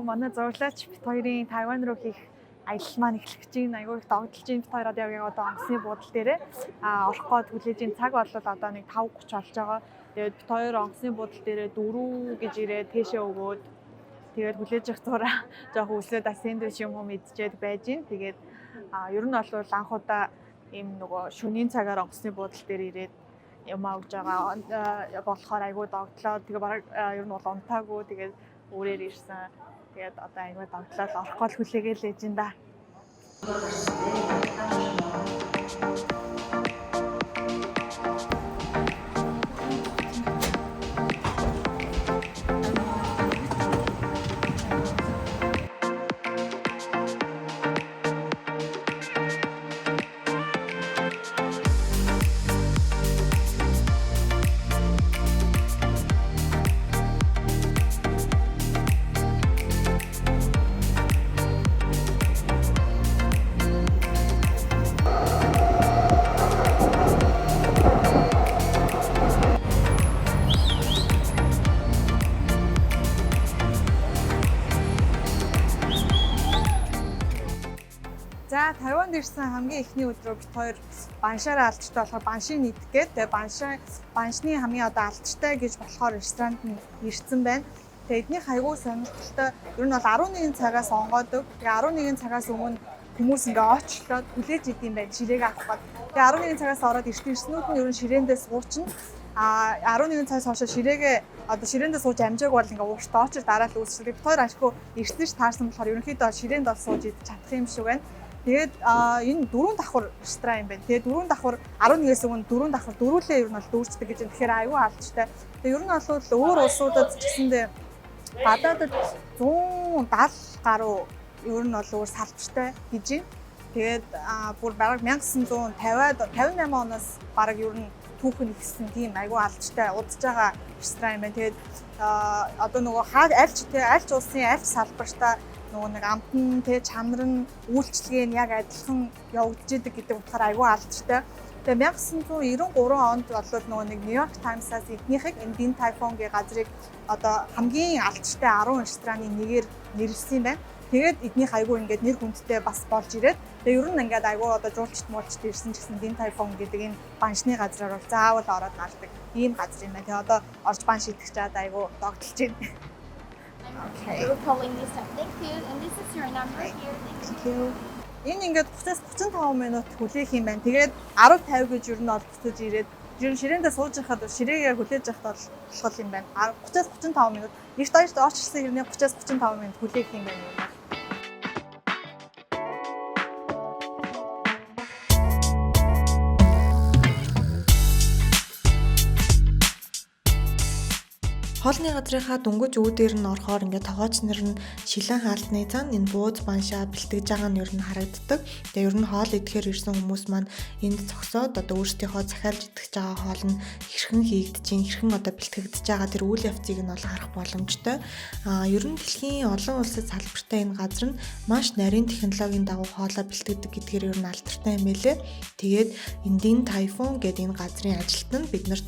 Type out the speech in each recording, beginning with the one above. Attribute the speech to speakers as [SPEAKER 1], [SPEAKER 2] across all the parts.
[SPEAKER 1] манай зурлаач бит хоёрын Тайван руу хийх аялал маань эхлэх гэж байна. Айгүй их догдолж байна. Бит хоёр яг одоо онгоцны буудал дээрээ орох гээд хүлээж ин цаг бол одоо нэг 5:30 болж байгаа. Тэгээд бит хоёр онгоцны буудал дээрээ 4 гэж ирээд тийшээ өгөөд тэгээд хүлээж явах зураа жоох өсөөд сэндвич юм идчихэд байж гин. Тэгээд ер нь бол анх удаа ийм нөгөө шөнийн цагаар онгоцны буудал дээр ирээд юмаа өгж байгаа болохоор айгүй догтлоо. Тэгээ бараг ер нь бол унтаагүй. Тэгээд өөрөөр ирсэн. Тэгээд одоо айгүй догтлоо орох гол хүлээгээл ээж ин да. За Тайванд ирсэн хамгийн эхний өдрөө бит хоёр баншаараа алдчихтай болохоор баншийн идэх гээд тэгээ баншны хамгийн одоо алдчихтай гэж болохоор ресторанд ирсэн байна. Тэгээ эднийх айгүй сонирхолтой. Ер нь бол 11 цагаас онгоодог. Тэгээ 11 цагаас өмнө хүмүүс ингээ очлоод хүлээж идэм байх ширээгээ авах гээд. Тэгээ 11 цагаас ороод ирснүүд нь ер нь ширээндээ суучна. 11 цагаас хойш ширээгээ одоо ширээндээ сууж амжааг бол ингээ ууртаа очиж дараа л үүсчихлээ. Бит хоёр ашгүй ирсэн ш таарсан болохоор ерөнхийдөө ширээнд бол сууж идэж чадах юм шиг байна. Тэгээд энэ 4 давхар ресторан юм байна. Тэгээд 4 давхар 11-ээс өмнө 4 давхар дөрүүлээ ер нь бол дүүрчдэг гэж. Тэгэхээр аюу алчтай. Тэгээд ер нь бол өөр улсуудад ч гэсэндээ гадаадд 170 гаруй ер нь бол өөр салбартай гэж юм. Тэгээд бүр бараг 1958 оноос бараг ер нь түүхэн ихсэн тийм аюу алчтай удаж байгаа ресторан юм байна. Тэгээд одоо нөгөө аль ч улсын аль салбартаа нөгөө нэг амтан чанар нь үйлчлэгээ нь яг адилхан явагдаж идэг гэдэг утгаар айгүй алдчихтай. Тэгээ 1993 онд болоод нөгөө нэг Нью-Йорк Таймсаас эднийхийг энэ Din Tai Fung-гийн газрыг одоо хамгийн алдчихтай 10 рестораны нэгээр нэрлсэн байна. Тэгээд эднийх айгүй ингээд нэр хүндтэй бас болж ирээд тэгээ ер нь ингээд айгүй одоо жуулчт муулчт ирсэн ч гэсэн Din Tai Fung гэдэг энэ баншны газраар бол заавал ороод гардаг ийм газар юм байна. Тэгээ одоо орж банш идэх чад айгүй догдолж байна.
[SPEAKER 2] Okay. You're calling this up. Thank you. And this is your number here. Thank you.
[SPEAKER 1] Энэ ингээд 30-35 минут хүлээх юм байна. Тэгээд 10:50 гэж ер нь бол буцаж ирээд ер нь ширээндээ сууж байхад ширээгээ хүлээж авах болох юм байна. 30-35 минут. Эрт хоёрт очсон хэрнээ 30-35 минут хүлээх юм байна. Хоолны газрынхаа дөнгөж үүдээр нь орохоор ингээд тогооч нар нь шилэн хаалтны цаана энэ бууз баншаа бэлтгэж байгаа нь ер нь харагддаг. Тэгээ ер нь хоол идэхээр ирсэн хүмүүс маань энд зогсоод одоо өөрсдийнхөө захиалж идэх байгаа хоол нь хэрхэн хийгдэж чинь хэрхэн одоо бэлтгэгдэж байгаа тэр үйл явцыг нь бол харах боломжтой. Ер нь дэлхийн олон улсад салбартай энэ газар нь маш нарийн технологийн дагуу хоолоо бэлтгэдэг гэдгээр ер нь алдартай юм байлээ. Тэгээд энэ Din Tai Fung гэдэг энэ газрын ажилтнууд биднэрт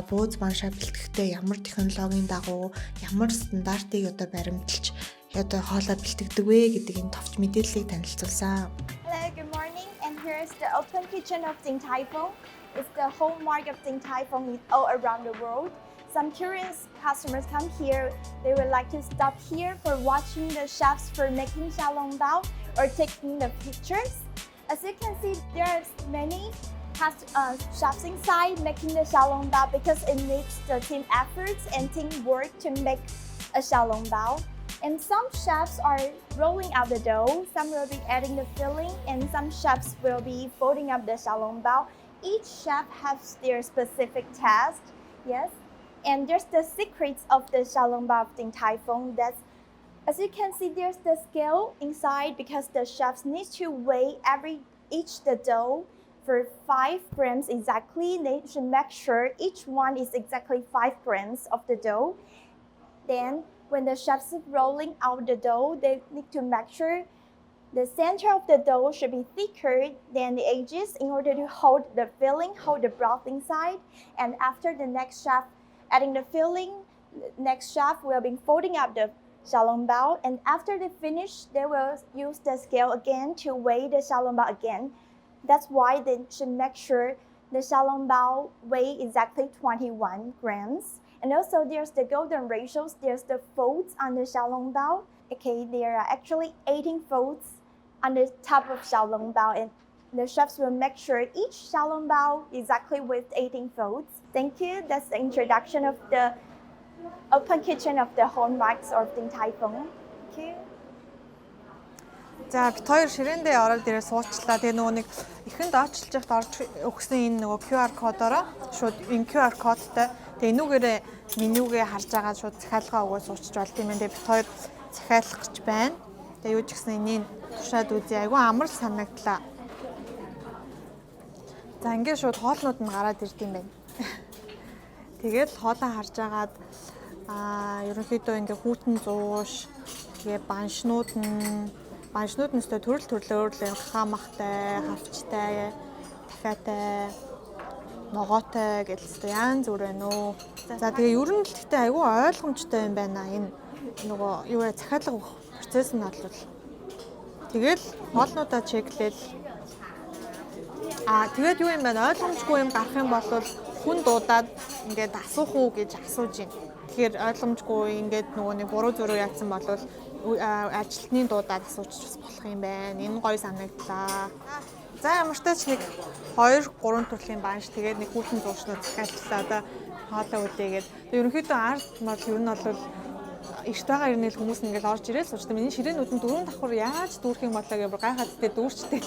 [SPEAKER 1] бууз баншаа бэлтгэхдээ ямар технологи дагуу ямар стандартыг одоо баримталж одоо хоолоо бэлтгэдэг вэ гэдэг энэ товч мэдээллийг танилцуулсан.
[SPEAKER 2] Hello, good morning. And here's the open kitchen of Din Tai Fung. It's the hallmark of Din Tai Fung all around the world. Some curious customers come here. They would like to stop here for watching the chefs for making xiaolong bao or taking the pictures. As you can see, there are many chefs inside making the xiaolong bao because it needs the team efforts and teamwork to make a xiaolong bao. And some chefs are rolling out the dough, some will be adding the filling, and some chefs will be folding up the xiaolong bao. Each chef has their specific task, yes. And there's the secrets of the xiaolong bao of Din Tai Fung. As you can see, there's the scale inside because the chefs need to weigh each the dough for 5 grams exactly. They should make sure each one is exactly 5 grams of the dough. Then when the chefs are rolling out the dough, they need to make sure the center of the dough should be thicker than the edges in order to hold the filling, hold the broth inside. And after the next chef adding the filling, next chef will be folding up the xiaolongbao, and after they finish, they will use the scale again to weigh the xiaolongbao again. That's why they should make sure the xiaolongbao weigh exactly 21 grams. And also there's the golden ratios, there's the folds on the xiaolongbao. Okay, there are actually 18 folds on the top of xiaolongbao, and the chefs will make sure each xiaolongbao exactly with 18 folds. Thank you. That's the introduction of the open kitchen of the hallmarks of Din Tai Fung. Thank you.
[SPEAKER 1] За бит хоёр ширээндээ ороод ирээ суучлаа. Тэгээ нөгөө нэг ихэнд очилж яхад орж өгсөн энэ нөгөө QR кодороо шууд энэ QR кодтай тэгээ энүүгээрээ менюгээ харж байгаа шууд захиалгаа өгөө суучж болд юм байна. Тэгээ бит хоёр захиалах гэж байна. Тэгээ юу ч гэсэн энийг туршаад үзье. Айгу амар санагдлаа. За ингээд шууд хоолнууд нь гараад ирд юм байна. Тэгээд хоолоо харж агаад ерөнхийдөө ингээ хүүтэн зууш тэгээ баншнууд нь өстой төрөл өөр хахамахтай, хавчтай, дахиатай, ногоотой гэдэлтэй янз бүр байна уу. За тэгээ ер нь л гэхдээ айгүй ойлгомжтой юм байна. Энэ нөгөө юу вэ захиалга өгөх процесс нь бодлоо. Тэгэл хоолнуудаа чеклээл. Тэгээд юу юм байна? Ойлгомжгүй юм гарах юм бол хүн дуудаад ингээд асуух уу гэж асууж байна. Тэгэхээр ойлгомжгүй ингээд нөгөө нэг буруу зүрөө яатсан бол ажилтны дуудаад асуучих болох юм байна. Энэ гоё санагдлаа. За ямар ч тач нэг 2 3 төрлийн банш тэгээд нэг хүүхэн зуушнууд захиалчлаа. Одоо хоолоо үлээгээд. Ерөнхийдөө ард бол ер нь бол эрт байгаа ирнэл хүмүүс ингээд орж ирээд сууж байгаа. Миний ширээнүүд нь дөрөв давхар яаж дүүрэх юм болоо гэж гайхаад тээ дүүрчтэй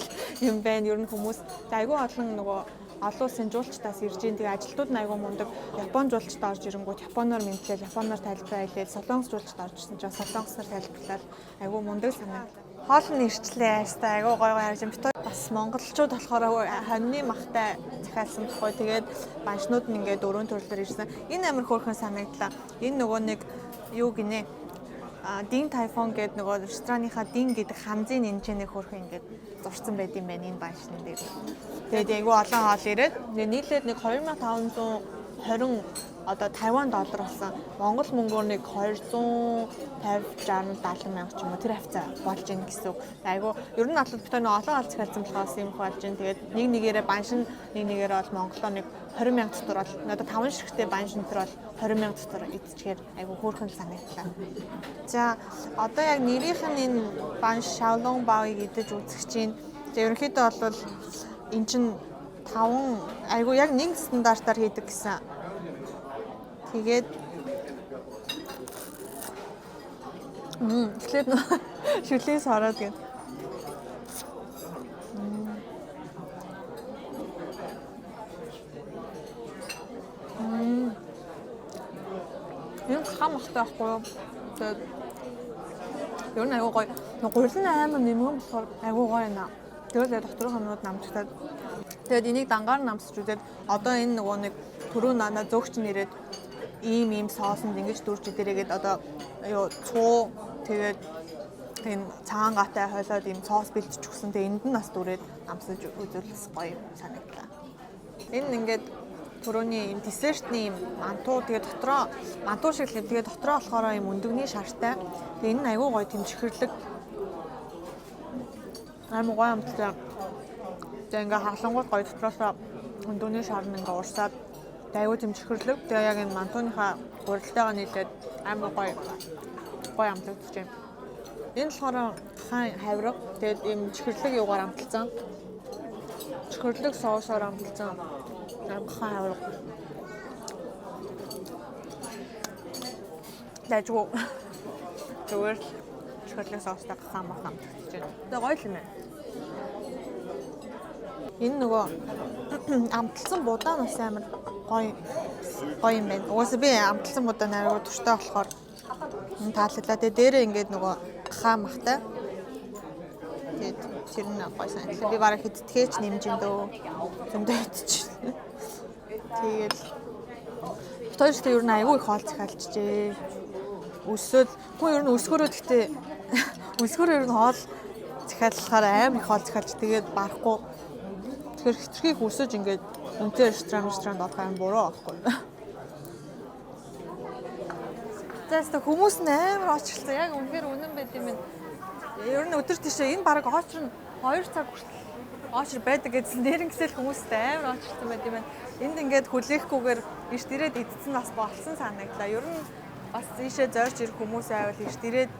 [SPEAKER 1] юм байна. Ер нь хүмүүс айгүй олон нөгөө олон улсын жуулчдаас ирж ийн. Тэгээ ажилтнууд нь айгүй мундаг. Япон жуулчд орж ирэнгүүт японоор мэдээлэл, японоор тайлбараа хэлээд солонгос жуулчд орж ирсэн чинь солонгосоор тайлбарлаад айгүй мундаг санагдав. Хоол нь ирчлээ. Яста айгүй гоё харж юм. Бит бас монголчууд болохоор хоньны махтай захиалсан байхгүй. Тэгээд баншнууд нь ингээд дөрөв төрлөөр ирсэн. Энэ амар хөөрхөн санагдлаа. Энэ нөгөө нэг юу гинэ Din Tai Fung гэдэг нөгөө ресторанынхаа Din гэдэг ханзын нэмжээний хөрхөн ингээд зурцсан байт юм байна энэ баншны дээр. Тэгээд айгүй олон хоол ирээд нийлээд нэг 2520 одоо 50 доллар болсон. Монгол мөнгөөр нэг 250 60 70 мянга ч юм уу тэр хавцаа болж ийн гэсэн үг. Айгүй ер нь бол битэн олон олц хэлсэн болохоос юм болж ийн. Тэгээд нэг нэгээрээ баншин нэг нэгээрээ бол Монголоо нэг 20 мянга дотор бол одоо 5 ширхтээ баншин дотор бол 20 мянга дотор идчихээр айгүй хөөрхөн санагдлаа. За одоо яг нэрийнх нь энэ банш xiaolongbao-ыг идэж үзэх чинь ерөнхийдөө бол эн чинь 5 айгүй яг нэг стандартаар хийдэг гэсэн. Тэгээд эхлээд шүлээс хараад гэн. Энэ хамахтай байхгүй юу? Тэгээд ер нь айгүй гоё. Гурилан аймаг нэмгэн болохоор айгүй гоё байна. Тэгээд доторх хамнууд намжтаад. Тэгээд энийг дангаар намсч үзээд одоо энэ нөгөө нэг түрүү нана зөөгч нэрээд ийм соосонд ингэж дүүрч идэрээгээд одоо юу цуу тэгээд энэ цаангатай хойлоод ийм соос бэлтж өгсөн. Тэгээд энд нь бас дүрээд амсаж үзүүлсэн гоё санагдлаа. Энэ ингээд түрүүний ийм десертний ийм мантуу тэгээд дотроо мантуу шиг л тэгээд дотроо болохоор ийм өндөгний шартай. Тэгээд энэ нь аягүй гоё тийм чихэрлэг амар гоё амттай. Тэгээд ингээ хаглангууд гоё дотроосоо өндөгний шар нь ингээ урсаад аягүй тийм чихэрлэг. Тэгээд яг энэ мантууныхаа гурилтайгаа нийлээд амар гоё амтлагдаж байна. Энэ болохоор хаан хавраг тэгээд ийм чихэрлэг юугаар амталсан. Чихэрлэг соосоор амталсан. Хаан хавраг. Дэжгүй. Зүгээр чихэрлэг соостой хаан мах амталж байна. Тэгээд гоё юм байна. Энэ нөгөө амталсан будаа нас амар гоё юм байна. Угаасаа би амталсан будаа нарийн турштай болохоор энэ тааллаа. Тэгээ дээрээ ингээд нөгөө хаан махтай. Тэгээд тэр нь гоё санагдлаа. Би бараг хэдтгэж нэмжин дөө. Зөндөө идчихсэн. Тэгээд битүүртэй ер нь аягүй их хоол захиалжжээ. Өсөөл хүн ер нь өсгөрөө гэхдээ өсгөрөө ер нь хоол захиалахаар амар их хоол захиалж тэгээд барахгүй. Тэгэхээр хитрхийг өсөж ингээд үнэтэй ресторан орох юм буруу байхгүй. За хүмүүс нь амар очрлоо. Яг үнэхээр үнэн байд юм байна. Ер нь өдөр тийшээ энэ бараг очрно 2 цаг хүртэл очр байдаг гэсэн нэрнгэсэл хүмүүстэй амар очрсон байд юм байна. Энд ингээд хүлээхгүйгээр эрт ирээд идсэн бас болсон санагдлаа. Ер нь бас ийшээ зорж ирэх хүмүүс айвал эрт ирээд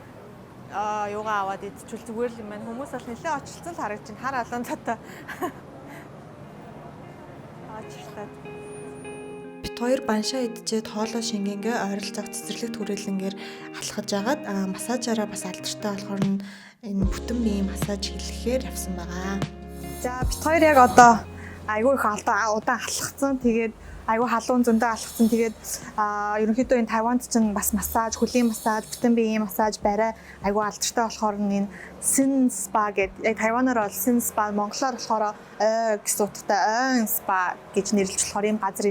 [SPEAKER 1] юугаа аваад идчихвэл зүгээр л юм байна. Хүмүүс бол нэлээд очилцсан л харагдаж байна. Хар алуун цаатай. Очрлаа. Бид хоёр баншаа идчихэд хоолой шингэнгээ ойролцоох цэцэрлэг түрээлэнгээр алхаж агаад массажаараа бас алдартай болохоор энэ бүтэн биеийн массаж хийлгэхээр явсан байгаа. За бид хоёр яг одоо айгүй их удаан алхацсан. Тэгээд айгүй халуун зөндөө алхацсан. Тэгээд ерөнхийдөө энэ Тайванд ч бас массаж, хөлийн массаж, бүтэн биеийн массаж барай айгүй алдартай болохоор энэ Sin Spa гэдэг. Яг Тайванаар бол Sin Spa, монголоор болохоор гэсэн утгатай ойн спа гэж нэрлэж болохоор ийм газар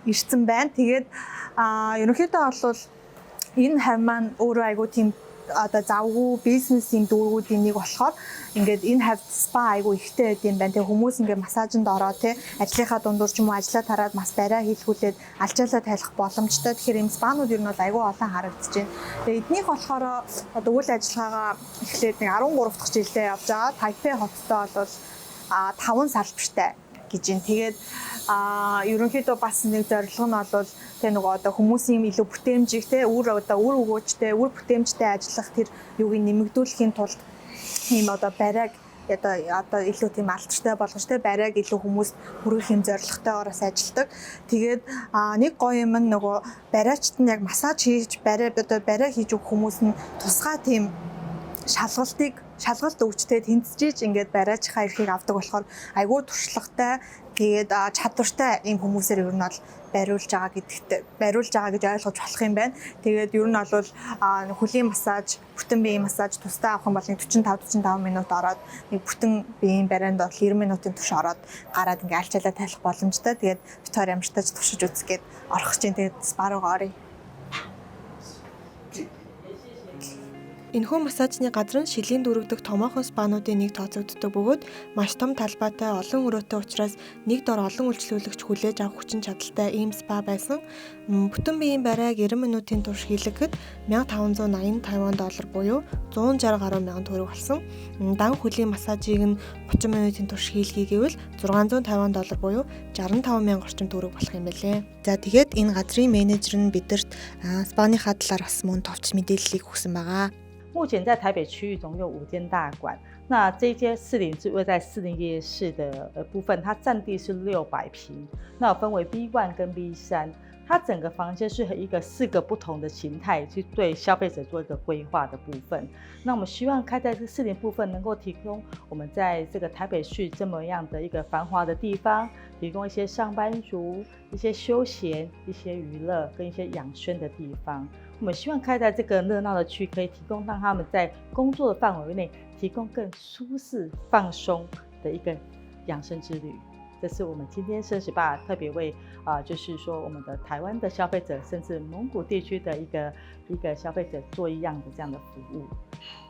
[SPEAKER 1] ирсэн байна. Тэгээд ерөнхийдөө бол энэ хав маань өөрөө айгүй тийм одоо завгүй бизнесийн дүүргүүдийн нэг болохоор ингээд энэ хавь спа айгүй ихтэй байд юм байна. Тэгээ хүмүүс ингээд массажинд ороод те ажлынхаа дундуур ч юм уу ажлаа тараад бас барай хийлгүүлээд алчаалаа тайлах боломжтой. Тэгэхээр энэ спанууд ер нь бол айгүй олон харагдаж байна. Тэгээ эднийх болохоор одоо үйл ажиллагаагаа эхлээд нэг 13 дахь жилдээ явж байгаа. Тайпей хоттой бол 5 салбартай гэж юм. Тэгээд ерөнхийдөө бас нэг зорилго нь бол тэ нөгөө одоо хүмүүсийн илүү бүтээмжтэй үр өгөөжтэй үр бүтээмжтэй ажиллах тэр юуг нэмэгдүүлэхийн тулд ийм одоо барайг одоо илүү тийм алдартай болгож тэ барайг илүү хүмүүс хүргэх юм зорилготойгоор бас ажилладаг. Тэгээд нэг гоё юм нь нөгөө барайчт нь яг массаж хийж барай хийж өгөх хүмүүс нь тусгай тийм шалгалт өвчтэй тэнцэж ингээд барайчхаа эрхийг авдаг болохоор айгүй туршлагатай тэгээд чадвартай ийм хүмүүсээр ер нь бол бариулж байгаа гэж ойлгож болох юм байна. Тэгээд ер нь бол хөлийн массаж, бүтэн биеийн массаж тусдаа авах юм бол 45 минут ороод нэг бүтэн биеийн барайнд бол 90 минутын турш ороод гараад ингээд алчаалаа тайлах боломжтой. Тэгээд бид хоёр амжилтаж туршиж үзгээд орох гэж. Тэгээд спа руу оръё. Энэхүү массажны газар нь шилийн дүүрэгдэх томоохон спануудын нэг тооцогддог бөгөөд маш том талбайтай олон өрөөтэй учраас нэг дор олон үйлчлүүлэгч хүлээж авах хүчин чадалтай ийм спа байсан. Бүтэн биеийн барайг 90 минутын турш хийлгэхэд $1580 Тайван буюу 160 гаруй мянган төгрөг болсон. Дан хөлийн массажийг нь 30 минутын турш хийлгэе гэвэл $650 буюу 65 мянган орчим төгрөг болох юм байлээ. За тэгээд энэ газрын менежер нь бидэрт спаныхаа талаар бас мөн товч мэдээллийг өгсөн байгаа.
[SPEAKER 3] 目前在台北区域总有5间大馆，那这一间401是位在401夜市的部分，它占地是600平，那分为 B1 跟 B3， 它整个房间是一个4个不同的形态去对消费者做一个规划的部分。那我们希望开在这401部分能够提供我们在这个台北市这么样的一个繁华的地方，提供一些上班族、一些休闲、一些娱乐跟一些养生的地方。我们希望开在这个热闹的区，可以提供让他们在工作的范围内提供更舒适、放松的一个养生之旅。这是我们今天生食吧特别为就是说我们的台湾的消费者，甚至蒙古地区的一个消费者做一样的这样的服务。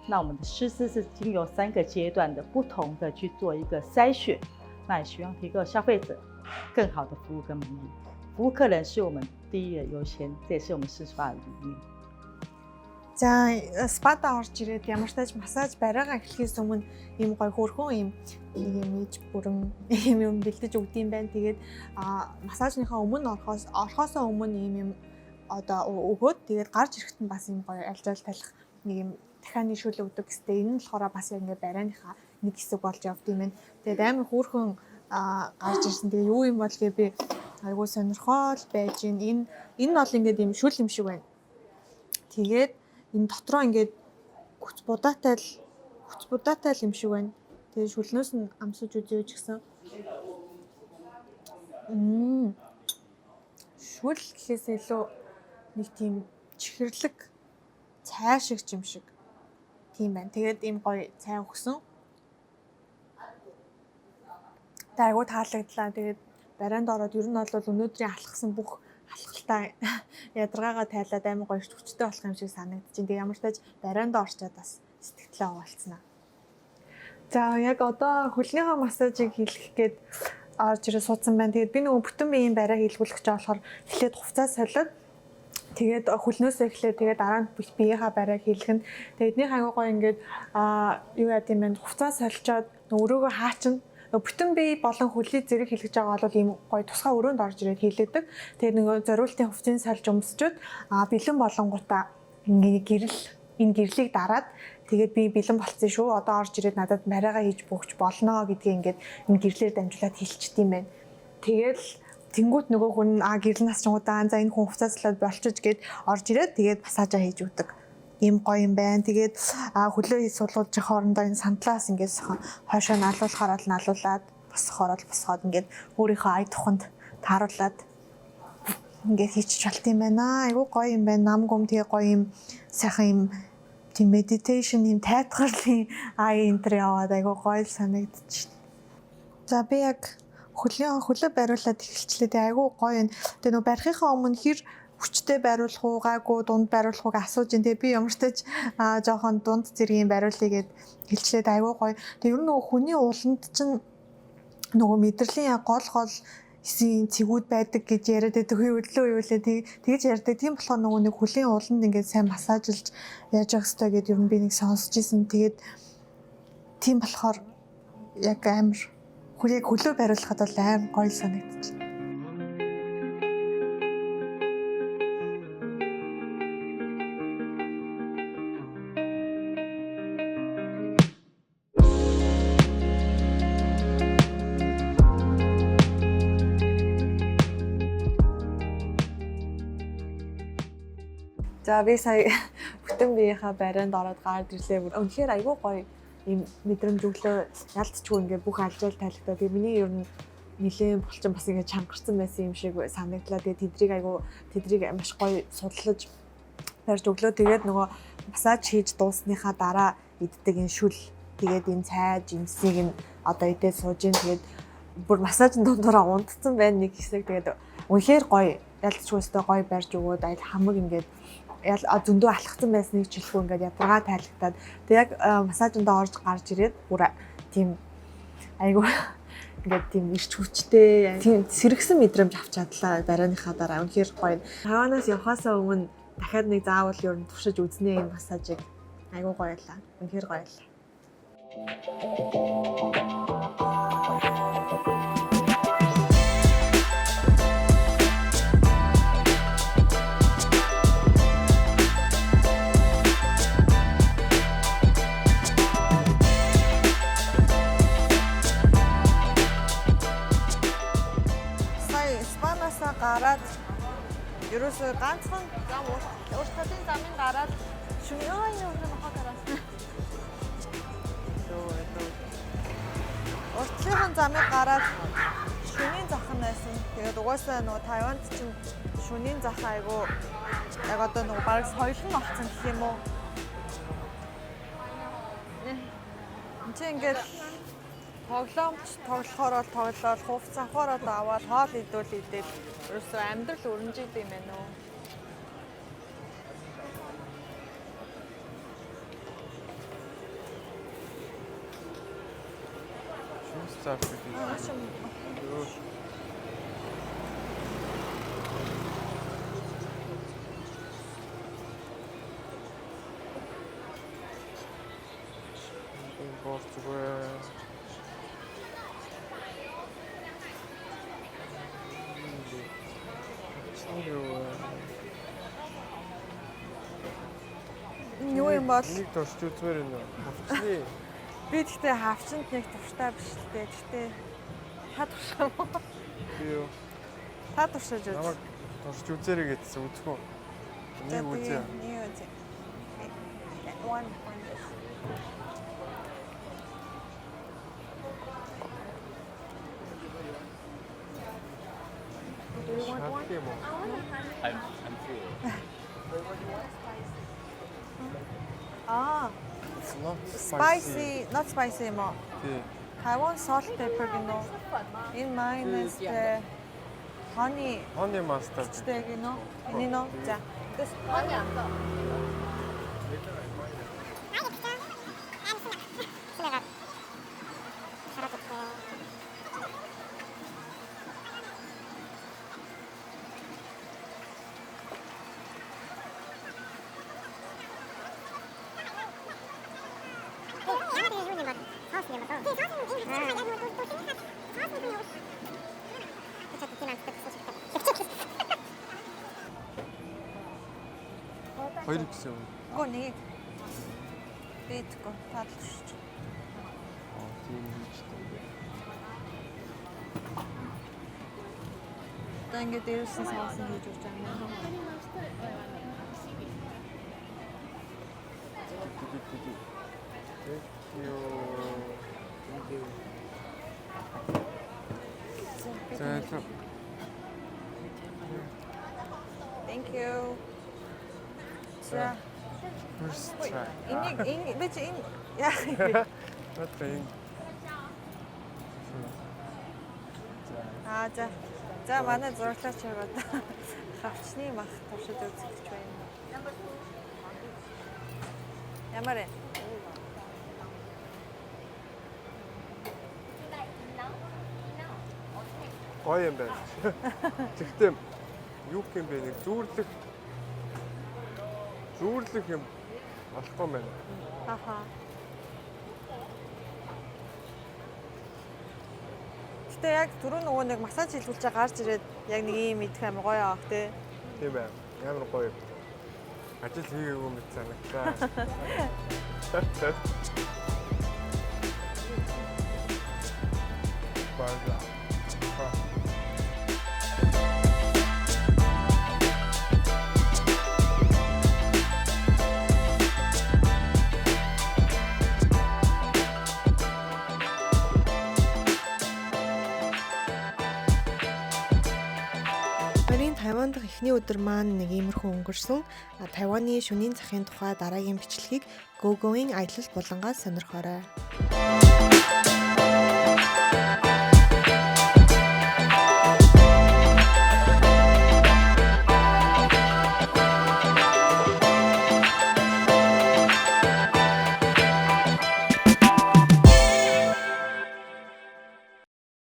[SPEAKER 3] 那我们的师资是经由3个阶段的不同的去做一个筛选，那也希望提供消费者更好的服务跟满意。服务客人是我们第一个优先，这也是我们生食吧的理念。
[SPEAKER 1] За спада орж ирээд ямар ч тач массаж барайгаа эхлэхээс өмнө ийм гой хөрхөн ийм иж бүрэн ийм юм бэлдэж өгд юм байна. Тэгээд массажныхаа өмнө орохоосоо өмнө ийм одоо өгөөд тэгээд гарч ирэхэд нь бас ийм гой альжаал талах нэг юм дахианы шүлэг өгдөг гэстэй. Энэ нь болохоор бас яг ингээ барайныхаа нэг хэсэг болж явд юм байна. Тэгээд амар хөөрхөн гарч ирсэн. Тэгээд юу юм бол гээ би айгуу сонирхол байж гин. Энэ бол ингээд ийм шүл юм шиг байна. Тэгээд энэ дотроо ингээд хүч будаатай л юм шиг байна. Тэгээ шүлнөөс нь амсаж үзье ч гэсэн. Шүл гэхээс илүү нэг тийм чихэрлэг цай шиг юм шиг. Тийм байна. Тэгээд ийм гоё цай өгсөн. Айгуу таалагдлаа. Тэгээд барайнд ороод ер нь бол өнөөдрийн алхсан бүх алхалтай ядаргаагаа тайлаад амар гоё хүчтэй болох юм шиг санагдчих. Тэгээ ямар ч тач барайнд орчоод бас сэтгэлээ овалцснаа. За яг одоо хөлнийхөө массажийг хийлгэх гээд орж ирээ суудсан байна. Тэгээд би нөгөө бүтэн биеийн барай хийлгүүлэх гэж болохоор эхлээд хувцас солиод Тэгээд хөлнөөс эхлээд тэгээд дараа нь биеийнхаа барайг хийлгэн. Тэгээд эдний аягүй гоё ингээд юу яа гэм бэ? Хувцас солилцоод өөрөөгөө хаачна. Бүтэн бие болон хөлийг зэрэг хийлгэж байгаа бол ийм гоё тусгай өрөөнд орж ирээд хийлэгдэг. Тэгээд нөгөө зориултын хувцсыг сольж өмсчөөд бэлэн болонгуудаа ингээд энэ гэрлийг дараад тэгээд би бэлэн болцсон шүү. Одоо орж ирээд надад марайгаа хийж бөгч болно гэдгийг ингээд энэ гэрлээр дамжуулаад хэлчихдэм байх. Тэгэл тэнгуут нөгөө хүн гэрэл насчингуудаа за энэ хүн хувцаслаад болчих гээд орж ирээд тэгээд массажаа хийж өгдөг. Ийм гоё юм байна. Тэгээд хөлөө суулгуулж хоорондоо энэ сандлаас ингээд хойшоо налуулахаар бол налуулаад босохоор бол босгоод ингээд өөрийнхөө ая туханд тааруулаад ингээд хийчих болт юм байна. Айгу гоё юм байна. Нам гом тэгээ гоё юм сайхан юм тийм meditation юм тайтгарлын энэ яваад айгу гоё санагдчих. За би яг хөлөө бариулаад эхэлчлээ. Тэгээ айгу гоё юм. Тэгээ нөө барихынхаа өмнө хэр хүчтэй бариулах уу, гайгүй дунд бариулах ууг асууж ин. Тэгээ би ямартаж жоохон дунд зэргийн бариулъя гэд хэлчлээд айгу гоё. Тэгээ ер нь нөгөө хүний ууланд чинь нөгөө мэдрэлийн гол хэсийн цэгүүд байдаг гэж яриад байдаг хөдлөө юулээ тэгж ярьдаг. Тийм болохоор нөгөө нэг хөлийн ууланд ингээд сайн массажлж яаж явах хэрэгтэй гэдээ ер нь би нэг сонсч ирсэн. Тэгээд тийм болохоор яг амар хөлөө бариулахад бол амар гоё санагдчих. За би сая бүтэн биеийнхаа барианд ороод гард ирлээ. Үнэхээр айгүй гоё юм мэдрэмж өглөө ялцчихгүй ингээд бүх алжаал тайлхтаа. Тэгээ миний ер нь нилээн булчин бас ингээд чангарсан байсан юм шиг санагдлаа. Тэгээ тэдрийг маш гоё судлаж барьж өглөө. Тэгээд нөгөө массаж хийж дуусныхаа дараа иддэг энэ шүл. Тэгээд энэ цай жимсийг нь одоо идээд сууж ин. Тэгээд бүр массажын дундуура унтцсан байна нэг хэсэг. Тэгээд үнэхээр гоё ялцчихгүйстэй гоё барьж өгөөд айл хамаг ингээд зөндөө алхацсан байсныг жилхүү ингээд ядаргаа тайлагтаад тэг яг массажиндаа орж гарч ирээд бүр тийм айгу ингээд тийм ирч хүчтэй тийм сэргсэн мэдрэмж авч чадлаа барайныхаа дараа. Үнэхээр гоё. Таванаас явхаасаа өмнө дахиад нэг заавал ер нь туршиж үзнэ энэ массажийг. Айгу гоё байлаа. Үнэхээр гоё байлаа. Гараад ерөөсөө ганцхан зам урт талын замын гараад шөнөө энэ хатараас. Уртлын замыг гараад шөнийн захын байсан. Тэгээд угаасаа нөгөө Тайванд чинь шөнийн зах айгу яг одоо нөгөө бараг соёлон болсон гэх юм уу. Энд чинь ингээд тоглоомч тоглохоор бол тоглоод хувц авахаар аваад хоол идээд ерөөсөө амьдрал өрнжид юм байна уу.
[SPEAKER 4] Шүүс
[SPEAKER 1] Юу юм бол
[SPEAKER 4] нэг туршиж үзмээр байна уу? Хувцсны.
[SPEAKER 1] Би тэгтээ хавчанд нэг турштай биш л дээ. Тэгтээ та туршаа мó.
[SPEAKER 4] Би юу?
[SPEAKER 1] Та туршиж үз.
[SPEAKER 4] Намайг туршиж үзээрэй гэдсэн үзэхгүй. Нэг үзээ.
[SPEAKER 1] Нэг үзээ. One. Do you want one?
[SPEAKER 4] I'm free. It's not spicy.
[SPEAKER 1] Not spicy mo.
[SPEAKER 4] Тий.
[SPEAKER 1] Taiwan salt pepper gino. In mine is the honey.
[SPEAKER 4] Honey mustard.
[SPEAKER 1] Este gino. Nino. Ja. This honey 안 더.
[SPEAKER 4] хоёрыг гэсэн юм.
[SPEAKER 1] Үгүй нэг. Би идэхгүй. Таалж.
[SPEAKER 4] Тийм хийж дээ.
[SPEAKER 1] Одоо ингээд дээрсэн саасан хийж өгч байгаа юм.
[SPEAKER 4] За.
[SPEAKER 1] Thank you. За.
[SPEAKER 4] First try.
[SPEAKER 1] Энийг би чи энэ яах юм.
[SPEAKER 4] Натрын.
[SPEAKER 1] За. За манай зурагтаач яваад хавчны мах туршиж үзэх гэж байна. Ямар вэ?
[SPEAKER 4] Гоё юм байна. Тэгтээ юу юм бэ? Нэг зүүрлэх юм болохгүй юм байна.
[SPEAKER 1] Аха. Гэтэ яг түрүү нөгөө нэг массаж хийлгүүлж байгаа гарч ирээд яг нэг юм идэх амар гоё аах тий.
[SPEAKER 4] Тийм байна. Ямар гоё. Ажил хийгээгүй мэт санагтаа. Бага.
[SPEAKER 5] Хоёрын Тайван дахь эхний өдөр маань нэг иймэрхүү өнгөрсөн. Тайваны шөнийн цагын тухай дараагийн бичлэгийг GoGoing аялал булангаас сонирхоорой.